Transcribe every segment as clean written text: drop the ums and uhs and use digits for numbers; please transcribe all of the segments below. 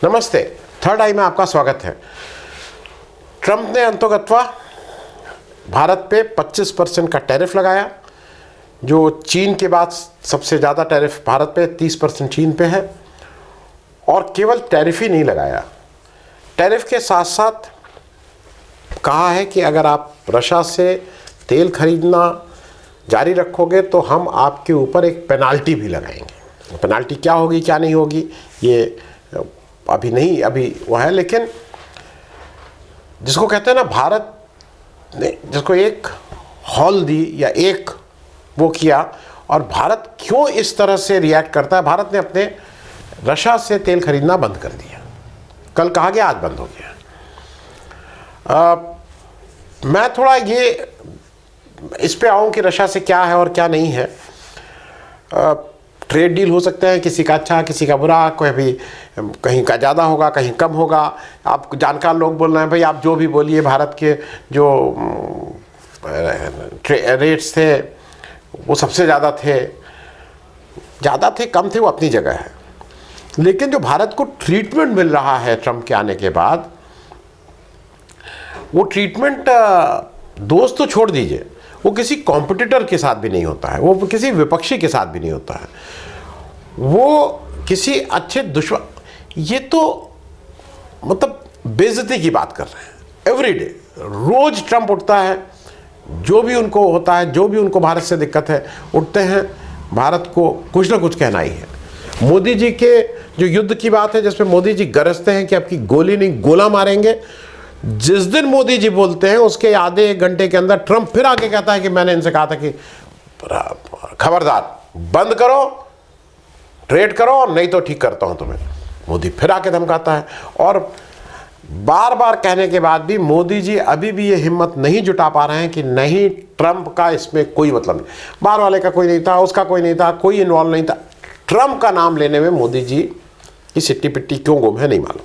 नमस्ते, थर्ड आई में आपका स्वागत है। ट्रंप ने अंततोगत्वा भारत पे 25% का टैरिफ लगाया, जो चीन के बाद सबसे ज़्यादा टैरिफ भारत पे, 30% चीन पे है। और केवल टैरिफ ही नहीं लगाया, टैरिफ के साथ साथ कहा है कि अगर आप रशिया से तेल खरीदना जारी रखोगे तो हम आपके ऊपर एक पेनाल्टी भी लगाएंगे। पेनाल्टी क्या होगी क्या नहीं होगी ये अभी वो है, लेकिन जिसको कहते हैं ना, भारत ने जिसको एक हॉल दी या एक वो किया, और भारत क्यों इस तरह से रिएक्ट करता है। भारत ने अपने रशिया से तेल खरीदना बंद कर दिया, कल कहा गया आज बंद हो गया। मैं थोड़ा ये इस पे आऊँ कि रशिया से क्या है और क्या नहीं है। ट्रेड डील हो सकते हैं, किसी का अच्छा किसी का बुरा, कोई भी कहीं का ज़्यादा होगा कहीं कम होगा। आप जानकार लोग बोल रहे हैं भाई आप जो भी बोलिए, भारत के जो रेट्स थे वो सबसे ज़्यादा थे कम थे, वो अपनी जगह है। लेकिन जो भारत को ट्रीटमेंट मिल रहा है ट्रंप के आने के बाद, वो ट्रीटमेंट दोस्त तो छोड़ दीजिए, वो किसी कॉम्पिटिटर के साथ भी नहीं होता है, वो किसी विपक्षी के साथ भी नहीं होता है, वो किसी अच्छे दुश्मन। ये तो मतलब बेइज्जती की बात कर रहे हैं। एवरीडे रोज ट्रंप उठता है, जो भी उनको होता है, जो भी उनको भारत से दिक्कत है, उठते हैं, भारत को कुछ ना कुछ कहना ही है। मोदी जी के जो युद्ध की बात है, जिसमें मोदी जी गरजते हैं कि आपकी गोली नहीं गोला मारेंगे, जिस दिन मोदी जी बोलते हैं उसके आधे एक घंटे के अंदर ट्रंप फिर आके कहता है कि मैंने इनसे कहा था कि खबरदार बंद करो, ट्रेड करो, और नहीं तो ठीक करता हूं तुम्हें। मोदी फिर आके धमकाता है, और बार बार कहने के बाद भी मोदी जी अभी भी ये हिम्मत नहीं जुटा पा रहे हैं कि नहीं, ट्रंप का इसमें कोई मतलब नहीं, बाहर वाले का कोई नहीं था, उसका कोई नहीं था, कोई इन्वॉल्व नहीं था। ट्रंप का नाम लेने में मोदी जी की सिट्टी पिट्टी क्यों गुम है नहीं मालूम।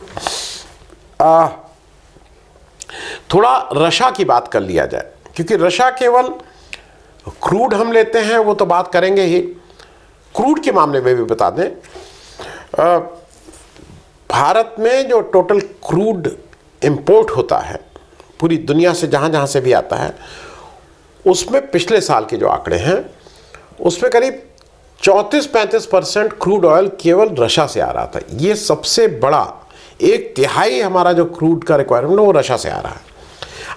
थोड़ा रशिया की बात कर लिया जाए, क्योंकि रशिया केवल क्रूड हम लेते हैं, वो तो बात करेंगे ही। क्रूड के मामले में भी बता दें, भारत में जो टोटल क्रूड इंपोर्ट होता है पूरी दुनिया से, जहाँ जहाँ से भी आता है, उसमें पिछले साल के जो आंकड़े हैं उसमें करीब 34-35% क्रूड ऑयल केवल रशिया से आ रहा था। ये सबसे बड़ा, 1/3 हमारा जो क्रूड का रिक्वायरमेंट है वो रशिया से आ रहा है।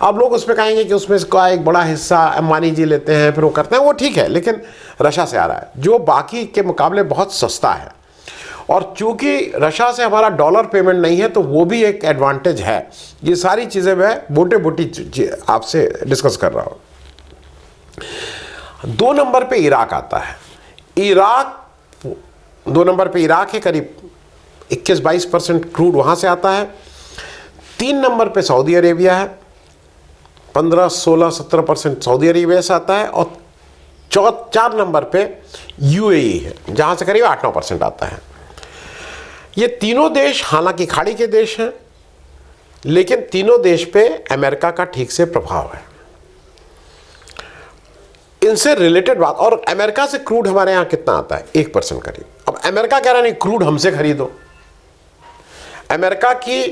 अब लोग उसमें कहेंगे कि उसमें इसका एक बड़ा हिस्सा अंबानी जी लेते हैं, फिर वो करते हैं, वो ठीक है, लेकिन रशिया से आ रहा है जो बाकी के मुकाबले बहुत सस्ता है। और चूंकि रशिया से हमारा डॉलर पेमेंट नहीं है, तो वो भी एक एडवांटेज है। ये सारी चीज़ें मैं मोटी आपसे डिस्कस कर रहा हूँ। 2 नंबर पे इराक आता है। इराक 2 नंबर पे इराक है, करीब 21-22% क्रूड वहाँ से आता है। 3 नंबर पे सऊदी अरेबिया है, 15-16-17% सऊदी अरेबिया से आता है। और 4 नंबर पे यूएई है, जहाँ से करीब 8-9% आता है। ये तीनों देश हालांकि खाड़ी के देश हैं, लेकिन तीनों देश पे अमेरिका का ठीक से प्रभाव है। इनसे रिलेटेड बात, और अमेरिका से क्रूड हमारे यहाँ कितना आता है? 1% करीब। अब अमेरिका कह रहा नहीं क्रूड हमसे खरीदो, अमेरिका की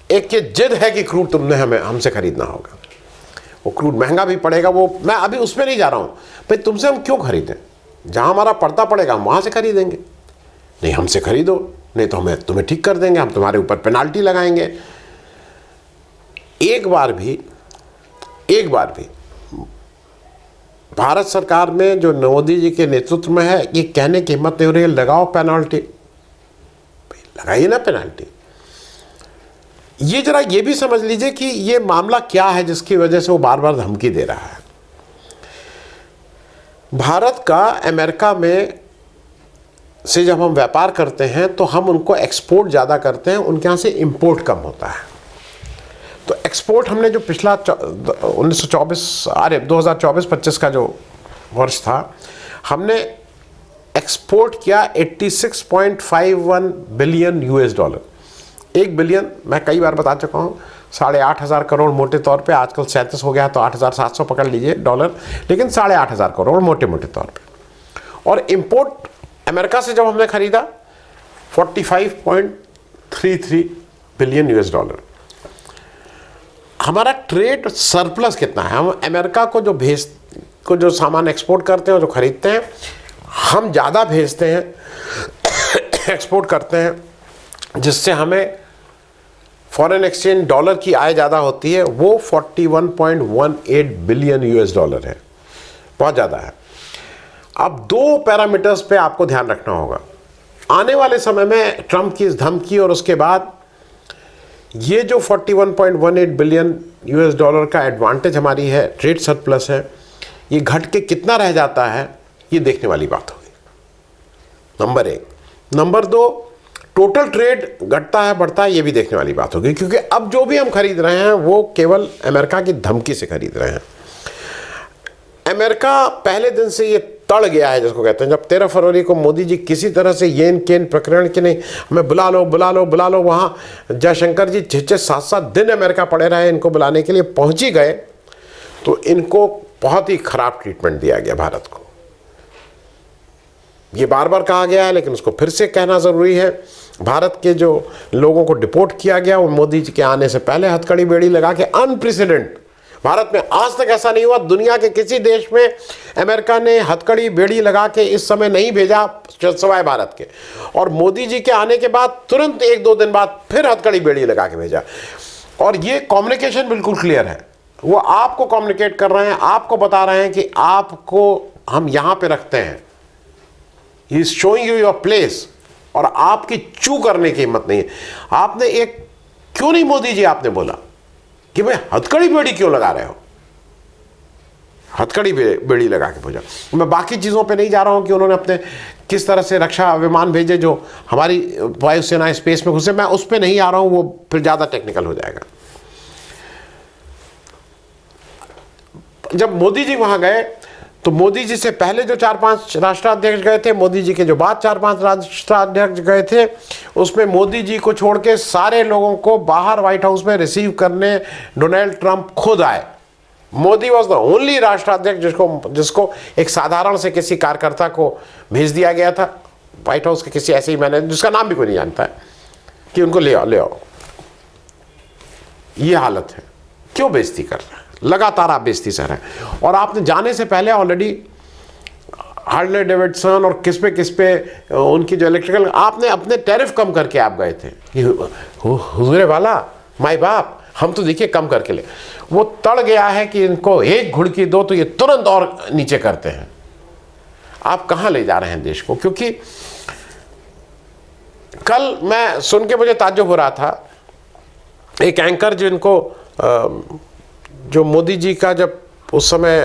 एक ये जिद है कि क्रूड तुमने हमसे खरीदना होगा। वो क्रूड महंगा भी पड़ेगा, वो मैं अभी उसमें नहीं जा रहा हूँ भाई, तुमसे हम क्यों खरीदें, जहाँ हमारा पड़ता पड़ेगा हम वहाँ से खरीदेंगे। नहीं, हमसे खरीदो, नहीं तो हमें तुम्हें ठीक कर देंगे, हम तुम्हारे ऊपर पेनाल्टी लगाएंगे। एक बार भी भारत सरकार में जो मोदी जी के नेतृत्व में है, ये कहने की हिम्मत नहीं हो रही है लगाओ पेनाल्टी। लगाइए ना पेनाल्टी। ये जरा ये भी समझ लीजिए कि ये मामला क्या है जिसकी वजह से वो बार बार धमकी दे रहा है। भारत का अमेरिका में से जब हम व्यापार करते हैं तो हम उनको एक्सपोर्ट ज़्यादा करते हैं, उनके यहाँ से इंपोर्ट कम होता है। तो एक्सपोर्ट हमने जो पिछला 2024-25 का जो वर्ष था, हमने एक्सपोर्ट किया 86.51 बिलियन $। 1 बिलियन मैं कई बार बता चुका हूँ, 8,500 करोड़ मोटे तौर पे, आजकल 37 हो गया तो 8,700 पकड़ लीजिए डॉलर, लेकिन 8,500 करोड़ मोटे तौर पे। और इंपोर्ट अमेरिका से जब हमने खरीदा $1.33 बिलियन US। हमारा ट्रेड सरप्लस कितना है? हम अमेरिका को जो सामान एक्सपोर्ट करते हैं, जो खरीदते हैं, हम ज़्यादा भेजते हैं, एक्सपोर्ट करते हैं, जिससे हमें फॉरेन एक्सचेंज डॉलर की आय ज़्यादा होती है। वो $41.18 बिलियन है, बहुत ज़्यादा है। अब दो पैरामीटर्स पे आपको ध्यान रखना होगा आने वाले समय में। ट्रंप की इस धमकी और उसके बाद ये जो $41.18 बिलियन का एडवांटेज हमारी है, ट्रेड सरप्लस है, ये घट के कितना रह जाता है, ये देखने वाली बात होगी, नंबर 1। नंबर 2, टोटल ट्रेड घटता है बढ़ता है, ये भी देखने वाली बात होगी, क्योंकि अब जो भी हम खरीद रहे हैं वो केवल अमेरिका की धमकी से खरीद रहे हैं। अमेरिका पहले दिन से ये तड़ गया है, जिसको कहते हैं। जब 13 फरवरी को मोदी जी किसी तरह से येन केन प्रकरण के नहीं, हमें बुला लो, वहाँ जयशंकर जी 6-7 दिन अमेरिका पड़े रहे इनको बुलाने के लिए, पहुँच ही गए तो इनको बहुत ही खराब ट्रीटमेंट दिया गया भारत को। ये बार बार कहा गया है, लेकिन उसको फिर से कहना ज़रूरी है। भारत के जो लोगों को डिपोर्ट किया गया, वो मोदी जी के आने से पहले हथकड़ी बेड़ी लगा के, अनप्रेसिडेंट, भारत में आज तक ऐसा नहीं हुआ। दुनिया के किसी देश में अमेरिका ने हथकड़ी बेड़ी लगा के इस समय नहीं भेजा सिवाय भारत के। और मोदी जी के आने के बाद तुरंत 1-2 दिन बाद फिर हथकड़ी बेड़ी लगा के भेजा। और ये कम्युनिकेशन बिल्कुल क्लियर है, वो आपको कम्युनिकेट कर रहे हैं, आपको बता रहे हैं कि आपको हम यहाँ पे रखते हैं। He is showing you your place, और आपकी चू करने की हिम्मत नहीं है। आपने एक क्यों नहीं, मोदी जी आपने बोला कि भाई हथकड़ी बेड़ी क्यों लगा रहे हो, हथकड़ी बेड़ी लगा के भेजा। मैं बाकी चीज़ों पे नहीं जा रहा हूं कि उन्होंने अपने किस तरह से रक्षा विमान भेजे जो हमारी वायुसेना स्पेस में घुसे, मैं उस पर नहीं आ रहा हूं, वो फिर ज़्यादा टेक्निकल हो जाएगा। जब मोदी जी वहां गए तो मोदी जी से पहले जो 4-5 राष्ट्राध्यक्ष गए थे, मोदी जी के जो बाद 4-5 राष्ट्राध्यक्ष गए थे, उसमें मोदी जी को छोड़ के सारे लोगों को बाहर व्हाइट हाउस में रिसीव करने डोनाल्ड ट्रंप खुद आए। मोदी वॉज द ओनली राष्ट्राध्यक्ष जिसको एक साधारण से किसी कार्यकर्ता को भेज दिया गया था व्हाइट हाउस के किसी ऐसे ही मैनेजर, जिसका नाम भी कोई नहीं जानता है, कि उनको ले आओ। ये हालत है। क्यों बेइज्जती कर रहे हैं? लगातार आप बेइज्जती सह रहे हैं। और आपने जाने से पहले ऑलरेडी हार्ले डेविडसन और किस पे उनकी जो इलेक्ट्रिकल, आपने अपने टैरिफ कम करके आप गए थे। हुजूरे वाला, माई बाप, हम तो देखिए कम करके ले। वो तड़ गया है कि इनको एक घुड़की दो तो ये तुरंत और नीचे करते हैं। आप कहाँ ले जा रहे हैं देश को? क्योंकि कल मैं सुन के मुझे ताज्जुब हो रहा था, एक एंकर जिनको जो मोदी जी का जब उस समय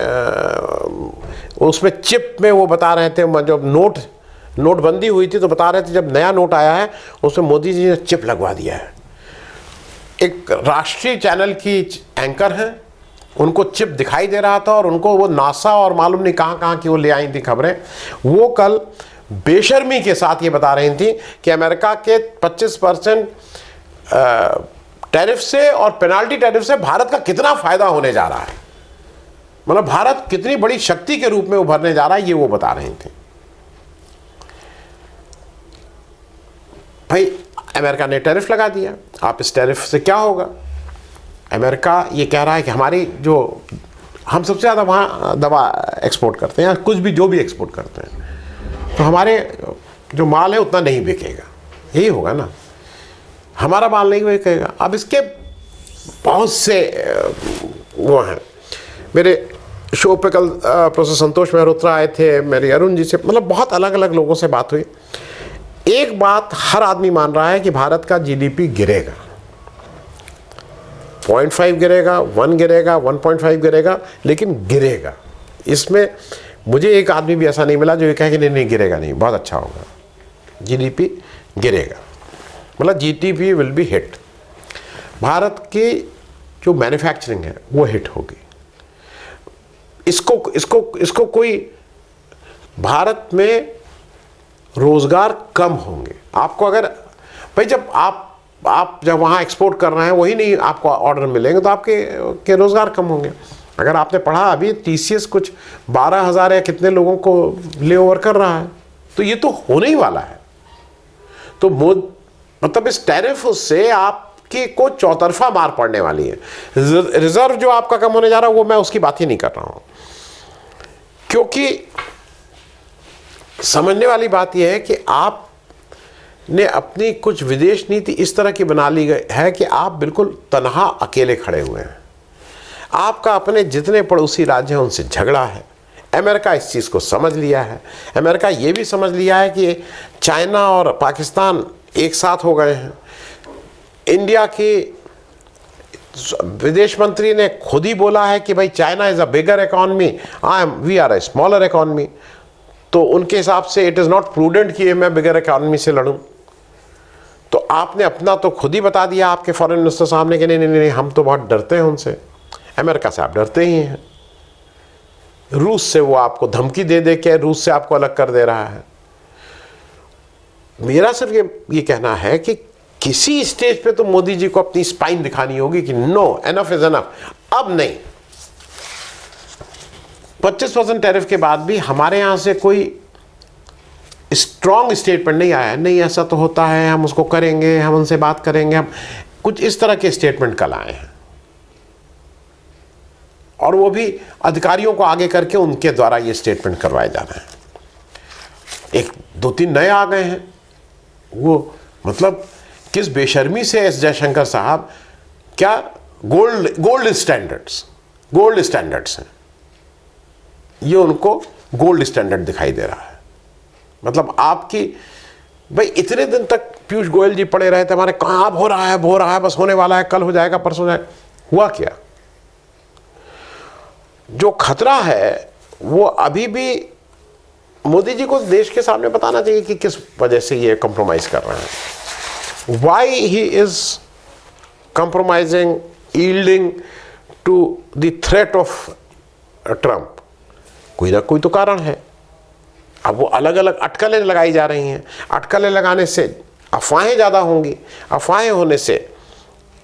उसमें चिप में वो बता रहे थे, जब नोटबंदी हुई थी तो बता रहे थे जब नया नोट आया है उसमें मोदी जी ने चिप लगवा दिया है। एक राष्ट्रीय चैनल की एंकर हैं, उनको चिप दिखाई दे रहा था और उनको वो नासा और मालूम नहीं कहाँ की वो ले आई थी खबरें। वो कल बेशर्मी के साथ ये बता रही थी कि अमेरिका के 25% टैरिफ से और पेनाल्टी टैरिफ से भारत का कितना फायदा होने जा रहा है, मतलब भारत कितनी बड़ी शक्ति के रूप में उभरने जा रहा है, ये वो बता रहे थे। भाई अमेरिका ने टैरिफ लगा दिया, आप इस टैरिफ से क्या होगा? अमेरिका ये कह रहा है कि हमारी जो हम सबसे ज़्यादा वहाँ दवा एक्सपोर्ट करते हैं या कुछ भी जो भी एक्सपोर्ट करते हैं, तो हमारे जो माल है उतना नहीं बिकेगा, यही होगा ना, हमारा माल नहीं बिकेगा। अब इसके बहुत से वो हैं। मेरे शो पे कल प्रोफेसर संतोष मेहरोत्रा आए थे, मेरे अरुण जी से, मतलब बहुत अलग अलग लोगों से बात हुई। एक बात हर आदमी मान रहा है कि भारत का जीडीपी गिरेगा, 0.5 गिरेगा, 1 गिरेगा, 1.5 गिरेगा, लेकिन गिरेगा। इसमें मुझे एक आदमी भी ऐसा नहीं मिला जो ये कहे कि नहीं गिरेगा नहीं, बहुत अच्छा होगा, जीडीपी गिरेगा, मतलब GDP will be hit. Bharat की जो मैन्युफैक्चरिंग है वो हिट होगी। इसको कोई, भारत में रोजगार कम होंगे। आपको अगर भाई जब आप जब वहाँ एक्सपोर्ट कर रहे हैं वही नहीं आपको ऑर्डर मिलेंगे तो आपके रोजगार कम होंगे। अगर आपने पढ़ा अभी टीसीएस कुछ 12,000 या कितने लोगों को ले ओवर कर रहा है, तो ये तो होने ही वाला है। तो मतलब इस टैरिफ से आपकी को चौतरफा मार पड़ने वाली है। रिजर्व जो आपका कम होने जा रहा है वो मैं उसकी बात ही नहीं कर रहा हूं, क्योंकि समझने वाली बात यह है कि आपने अपनी कुछ विदेश नीति इस तरह की बना ली गई है कि आप बिल्कुल तनहा अकेले खड़े हुए हैं। आपका अपने जितने पड़ोसी राज्य हैं उनसे झगड़ा है। अमेरिका इस चीज़ को समझ लिया है। अमेरिका ये भी समझ लिया है कि चाइना और पाकिस्तान एक साथ हो गए हैं। इंडिया की विदेश मंत्री ने खुद ही बोला है कि भाई China is a bigger economy, we are a smaller economy. तो उनके हिसाब से इट इज़ नॉट प्रूडेंट कि मैं बिगर इकॉनमी से लड़ूं। तो आपने अपना तो खुद ही बता दिया आपके फॉरेन मिनिस्टर सामने कि नहीं नहीं नहीं, हम तो बहुत डरते हैं उनसे। अमेरिका से आप डरते ही हैं। रूस से वो आपको धमकी दे दे के रूस से आपको अलग कर दे रहा है। मेरा सिर्फ ये कहना है कि किसी स्टेज पे तो मोदी जी को अपनी स्पाइन दिखानी होगी कि नो, एनफ इज एनफ, अब नहीं। 25% टैरिफ के बाद भी हमारे यहां से कोई स्ट्रॉन्ग स्टेटमेंट नहीं आया, नहीं ऐसा तो होता है, हम उसको करेंगे, हम उनसे बात करेंगे, हम कुछ इस तरह के स्टेटमेंट कल आए हैं, और वो भी अधिकारियों को आगे करके उनके द्वारा ये स्टेटमेंट करवाए जा रहे हैं। एक दो तीन नए आ गए हैं। वो मतलब किस बेशर्मी से एस जयशंकर साहब क्या गोल्ड स्टैंडर्ड्स हैं, ये उनको गोल्ड स्टैंडर्ड दिखाई दे रहा है। मतलब आपकी भाई इतने दिन तक पीयूष गोयल जी पड़े रहे थे हमारे, कहाँ अब हो रहा है, बस होने वाला है, कल हो जाएगा, परसों जाएगा। हुआ क्या? जो खतरा है वो अभी भी मोदी जी को देश के सामने बताना चाहिए कि किस वजह से ये कंप्रोमाइज कर रहे हैं। Why he is compromising, yielding to the threat of Trump. कोई ना कोई तो कारण है। अब वो अलग अलग अटकलें लगाई जा रही हैं। अटकलें लगाने से अफवाहें ज़्यादा होंगी, अफवाहें होने से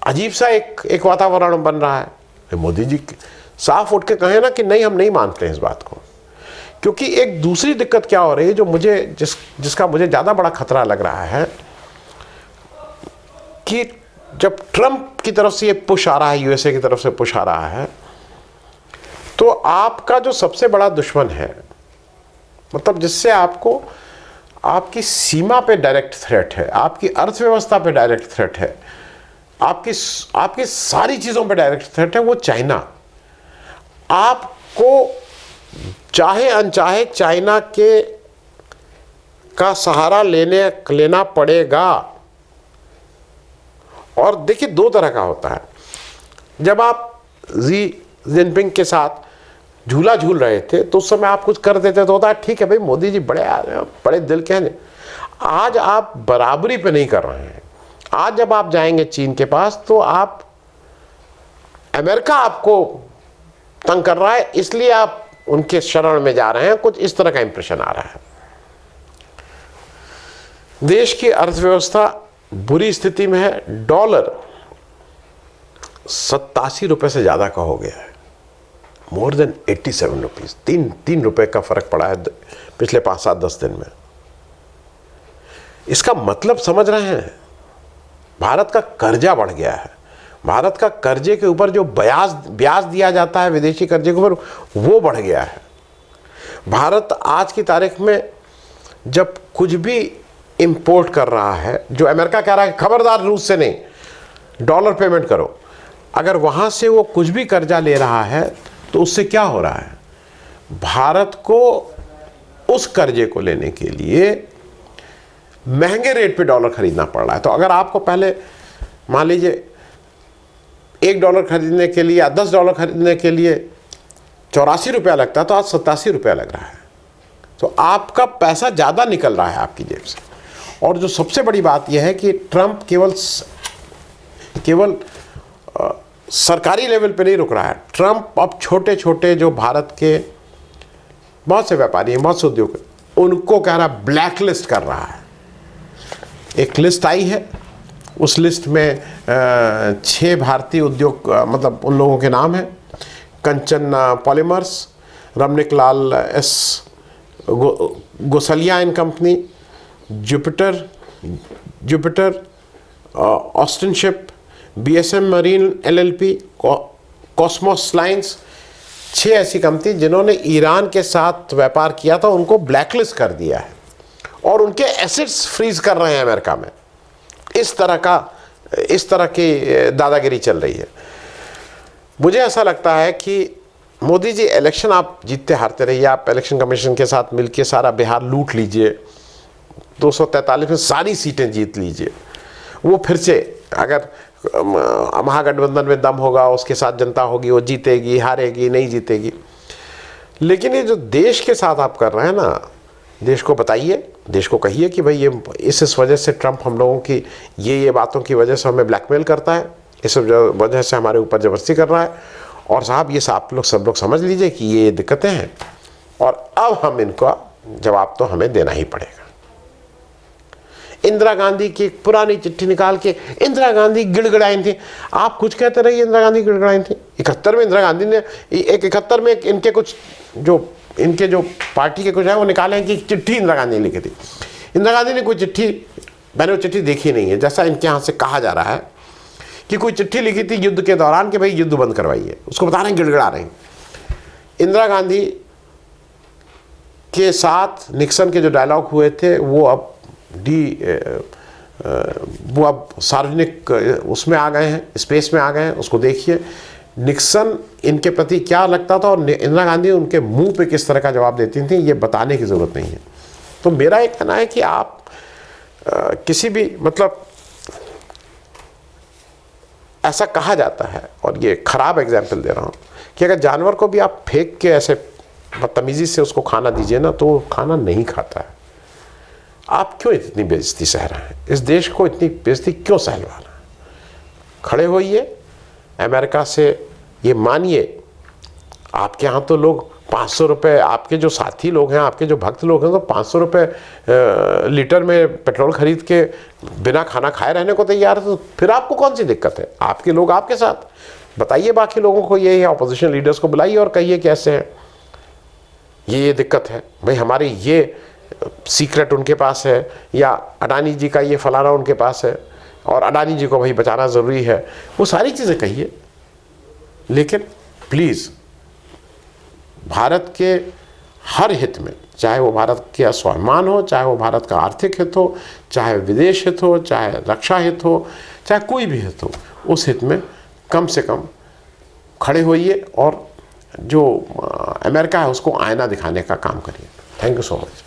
अजीब सा एक वातावरण बन रहा है। मोदी जी साफ उठ के कहें ना कि नहीं, हम नहीं मानते हैं इस बात को। क्योंकि एक दूसरी दिक्कत क्या हो रही है, जो मुझे जिसका मुझे ज़्यादा बड़ा खतरा लग रहा है, कि जब ट्रंप की तरफ से ये पुश आ रहा है, यूएसए की तरफ से पुश आ रहा है, तो आपका जो सबसे बड़ा दुश्मन है, मतलब जिससे आपको आपकी सीमा पे डायरेक्ट थ्रेट है, आपकी अर्थव्यवस्था पे डायरेक्ट थ्रेट है, आपकी सारी चीज़ों पे डायरेक्ट थ्रेट है, वो चाइना। आपको चाहे अनचाहे चाइना का सहारा लेना पड़ेगा। और देखिए दो तरह का होता है। जब आप जी जिनपिंग के साथ झूला झूल रहे थे तो उस समय आप कुछ कर देते तो होता है ठीक है भाई, मोदी जी बड़े दिल के हैं। आज आप बराबरी पे नहीं कर रहे हैं। आज जब आप जाएंगे चीन के पास तो आप, अमेरिका आपको तंग कर रहा है, इसलिए आप उनके शरण में जा रहे हैं, कुछ इस तरह का इंप्रेशन आ रहा है। देश की अर्थव्यवस्था बुरी स्थिति में है। डॉलर 87 रुपए से ज़्यादा का हो गया है, मोर देन 87 रुपीज़। 3 रुपए का फर्क पड़ा है पिछले 5-7-10 दिन में। इसका मतलब समझ रहे हैं? भारत का कर्जा बढ़ गया है। भारत का कर्जे के ऊपर जो ब्याज दिया जाता है विदेशी कर्जे के ऊपर, वो बढ़ गया है। भारत आज की तारीख में जब कुछ भी इंपोर्ट कर रहा है, जो अमेरिका कह रहा है खबरदार रूस से नहीं, डॉलर पेमेंट करो, अगर वहाँ से वो कुछ भी कर्जा ले रहा है तो उससे क्या हो रहा है? भारत को उस कर्जे को लेने के लिए महंगे रेट पे डॉलर खरीदना पड़ रहा है। तो अगर आपको पहले मान लीजिए $1 खरीदने के लिए या $10 खरीदने के लिए 84 रुपया लगता है, तो आज 87 रुपया लग रहा है। तो आपका पैसा ज़्यादा निकल रहा है आपकी जेब से। और जो सबसे बड़ी बात यह है कि ट्रंप केवल सरकारी लेवल पे नहीं रुक रहा है। ट्रंप अब छोटे छोटे जो भारत के बहुत से व्यापारी हैं, बहुत से उद्योग, उनको कह रहा ब्लैक लिस्ट कर रहा है। एक लिस्ट आई है, उस लिस्ट में 6 भारतीय उद्योग, मतलब उन लोगों के नाम हैं: Kanchan Polymers, Ramnik Lal S Gosalia and Company, Jupiter Austin Ship, BSM Marine LLP, Cosmos Lines, 6 ऐसी कंपनी जिन्होंने ईरान के साथ व्यापार किया था उनको ब्लैकलिस्ट कर दिया है और उनके एसेट्स फ्रीज कर रहे हैं अमेरिका में। इस तरह की दादागिरी चल रही है। मुझे ऐसा लगता है कि मोदी जी, इलेक्शन आप जीतते हारते रहिए, आप इलेक्शन कमीशन के साथ मिलकर सारा बिहार लूट लीजिए, 243 में सारी सीटें जीत लीजिए, वो फिर से अगर महागठबंधन में दम होगा, उसके साथ जनता होगी, वो जीतेगी, हारेगी, नहीं जीतेगी। लेकिन ये जो देश के साथ आप कर रहे हैं ना, देश को बताइए, देश को कहिए कि भाई ये इस वजह से ट्रंप हम लोगों की ये बातों की वजह से हमें ब्लैकमेल करता है, इस वजह से हमारे ऊपर जबरदस्ती कर रहा है, और साहब ये सब लोग समझ लीजिए कि ये दिक्कतें हैं और अब हम इनका जवाब तो हमें देना ही पड़ेगा। इंदिरा गांधी की एक पुरानी चिट्ठी निकाल के इंदिरा गांधी गिड़गिड़ाई थी, आप कुछ कहते रहिए, इंदिरा गांधी गिड़गिड़ाई थी। 71 में इंदिरा गांधी ने 71 में इनके कुछ जो पार्टी के कुछ है वो निकाले हैं कि चिट्ठी इंदिरा गांधी ने लिखी थी। इंदिरा गांधी ने कोई चिट्ठी, मैंने वो चिट्ठी देखी नहीं है, जैसा इनके यहाँ से कहा जा रहा है कि कोई चिट्ठी लिखी थी युद्ध के दौरान कि भाई युद्ध बंद करवाइए, उसको बता रहे हैं गिड़गिड़ा रहे हैं। इंदिरा गांधी के साथ निक्सन के जो डायलॉग हुए थे वो अब सार्वजनिक उसमें आ गए हैं, स्पेस में आ गए हैं, उसको देखिए। निक्सन इनके प्रति क्या लगता था और इंदिरा गांधी उनके मुंह पे किस तरह का जवाब देती थी, ये बताने की ज़रूरत नहीं है। तो मेरा एक कहना है कि आप किसी भी मतलब ऐसा कहा जाता है, और ये ख़राब एग्जाम्पल दे रहा हूँ, कि अगर जानवर को भी आप फेंक के ऐसे बदतमीज़ी से उसको खाना दीजिए ना, तो वो खाना नहीं खाता है। आप क्यों इतनी बेइज्जती सह रहे हैं? इस देश को इतनी बेइज्जती क्यों सहलवा रहे हैं? खड़े होइए, अमेरिका से ये मानिए, आपके यहाँ तो लोग 500 रुपये, आपके जो साथी लोग हैं, आपके जो भक्त लोग हैं, तो 500 रुपये लीटर में पेट्रोल खरीद के बिना खाना खाए रहने को तैयार है, तो फिर आपको कौन सी दिक्कत है? आपके लोग आपके साथ, बताइए बाकी लोगों को, ये ऑपोजिशन लीडर्स को बुलाइए और कहिए कैसे हैं, ये दिक्कत है भाई, हमारी ये सीक्रेट उनके पास है, या अडानी जी का ये फलाना उनके पास है और अडानी जी को भाई बचाना ज़रूरी है, वो सारी चीज़ें कहिए। लेकिन प्लीज़ भारत के हर हित में, चाहे वो भारत के स्वाभिमान हो, चाहे वो भारत का आर्थिक हित हो, चाहे विदेश हित हो, चाहे रक्षा हित हो, चाहे कोई भी हित हो, उस हित में कम से कम खड़े होइए और जो अमेरिका है उसको आईना दिखाने का काम करिए। Thank you so much.